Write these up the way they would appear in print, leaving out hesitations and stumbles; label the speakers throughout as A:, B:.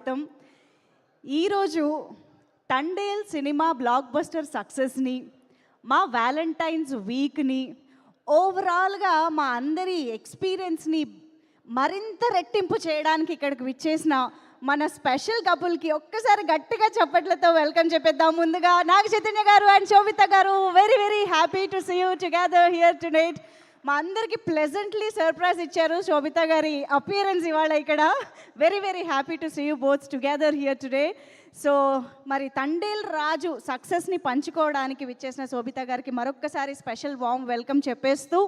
A: మొత్తం ఈరోజు Thandel cinema block buster సక్సెస్ని, మా వ్యాలంటైన్స్ వీక్ని, ఓవరాల్గా మా అందరి ఎక్స్పీరియన్స్ని మరింత రెట్టింపు చేయడానికి ఇక్కడికి విచ్చేసిన మన స్పెషల్ కపుల్కి ఒక్కసారి గట్టిగా చప్పట్లతో వెల్కమ్ చెప్పేద్దాం. ముందుగా నాగ చైతన్య గారు అండ్ శోభిత గారు, very very happy to see you together here tonight. మా అందరికి ప్లెజెంట్లీ సర్ప్రైజ్ ఇచ్చారు శోభిత గారి అపియరెన్స్ ఇవాళ ఇక్కడ. Very very happy to see you both together here today. So మరి తండేల్ రాజు సక్సెస్ని పంచుకోవడానికి విచ్చేసిన శోభిత గారికి మరొక్కసారి స్పెషల్ వార్మ్ వెల్కమ్ చెప్పేస్తూ,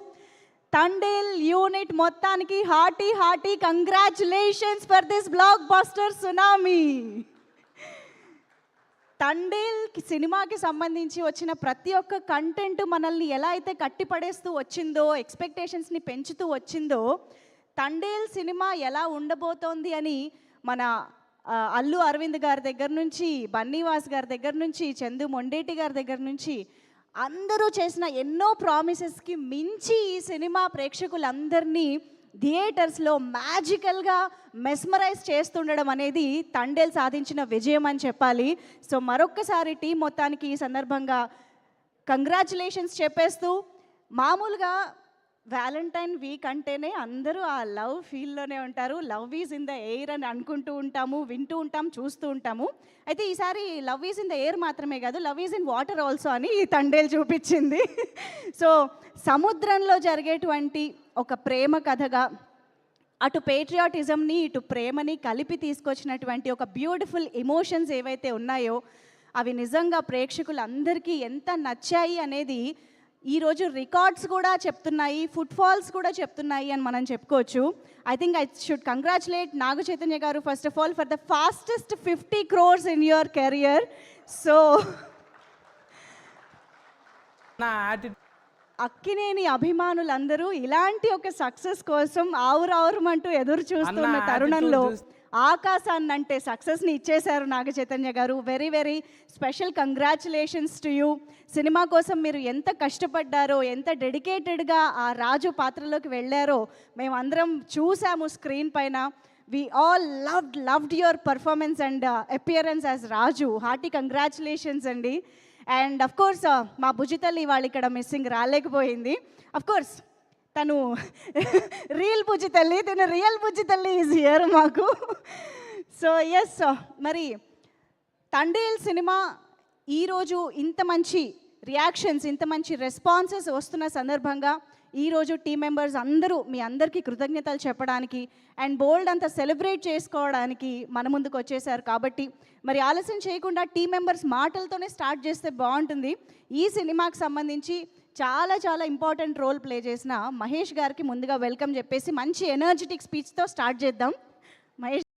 A: తండేల్ యూనిట్ మొత్తానికి hearty congratulations for this block buster tsunami. Thandel సినిమాకి సంబంధించి వచ్చిన ప్రతి ఒక్క కంటెంట్ మనల్ని ఎలా అయితే కట్టిపడేస్తూ వచ్చిందో, ఎక్స్పెక్టేషన్స్ని పెంచుతూ వచ్చిందో, తండేల్ సినిమా ఎలా ఉండబోతోంది అని మన అల్లు అరవింద్ గారి దగ్గర నుంచి, బన్నీవాస్ గారి దగ్గర నుంచి, చందు మొండేటి గారి దగ్గర నుంచి అందరూ చేసిన ఎన్నో ప్రామిసెస్కి మించి ఈ సినిమా ప్రేక్షకులందరినీ థియేటర్స్లో మ్యాజికల్గా మెస్మరైజ్ చేస్తుండడం అనేది తండేల్ సాధించిన విజయం అని చెప్పాలి. సో మరొక్కసారి టీం మొత్తానికి ఈ సందర్భంగా కంగ్రాచులేషన్స్ చెప్పేస్తూ, మామూలుగా వ్యాలంటైన్ వీక్ అంటేనే అందరూ ఆ లవ్ ఫీల్లోనే ఉంటారు. Love is in the air అని అనుకుంటూ ఉంటాము, వింటూ ఉంటాం, చూస్తూ ఉంటాము. అయితే ఈసారి love is in the air మాత్రమే కాదు, love is in water also అని ఈ తండేల్ చూపించింది. సో సముద్రంలో జరిగేటువంటి ఒక ప్రేమ కథగా అటు పేట్రియాటిజంని ఇటు ప్రేమని కలిపి తీసుకొచ్చినటువంటి ఒక బ్యూటిఫుల్ ఎమోషన్స్ ఏవైతే ఉన్నాయో అవి నిజంగా ప్రేక్షకులందరికీ ఎంత నచ్చాయి అనేది ఈరోజు రికార్డ్స్ కూడా చెప్తున్నాయి, ఫుట్ఫాల్స్ కూడా చెప్తున్నాయి అని మనం చెప్పుకోవచ్చు. I think I should congratulate Naga Chaitanya గారు first of all for the fastest 50 crores in your career. So Akkineni అభిమానులందరూ ఇలాంటి ఒక సక్సెస్ కోసం ఆవురావురమంటూ ఎదురు చూస్తున్న తరుణంలో ఆకాశాన్ని అంటే సక్సెస్ని ఇచ్చేశారు నాగ చైతన్య గారు. Very very special congratulations to you. Cinema కోసం మీరు ఎంత కష్టపడ్డారో, ఎంత డెడికేటెడ్గా ఆ రాజు పాత్రలోకి వెళ్ళారో మేమందరం చూసాము స్క్రీన్ పైన. We all loved your performance and appearance as Raju. Hearty congratulations అండి. అండ్ అఫ్ కోర్స్ మా భుజితల్లి వాళ్ళు ఇక్కడ మిస్సింగ్ రాలేకపోయింది. అఫ్ కోర్స్ తను రియల్ భుజితల్లి, తను రియల్ భుజితల్లి ఈజ్ హియర్ మాకు. సో ఎస్, మరి తండేల్ సినిమా ఈరోజు ఇంత మంచి రియాక్షన్స్, ఇంత మంచి రెస్పాన్సెస్ వస్తున్న సందర్భంగా ఈరోజు టీం మెంబర్స్ అందరూ మీ అందరికీ కృతజ్ఞతలు చెప్పడానికి అండ్ బోల్డ్ అంతా సెలబ్రేట్ చేసుకోవడానికి మన ముందుకు వచ్చేసారు. కాబట్టి మరి ఆలస్యం చేయకుండా టీం మెంబర్స్ మాటలతోనే స్టార్ట్ చేస్తే బాగుంటుంది. ఈ సినిమాకి సంబంధించి చాలా ఇంపార్టెంట్ రోల్ ప్లే చేసిన మహేష్ గారికి ముందుగా వెల్కమ్ చెప్పేసి మంచి ఎనర్జెటిక్ స్పీచ్తో స్టార్ట్ చేద్దాం. మహేష్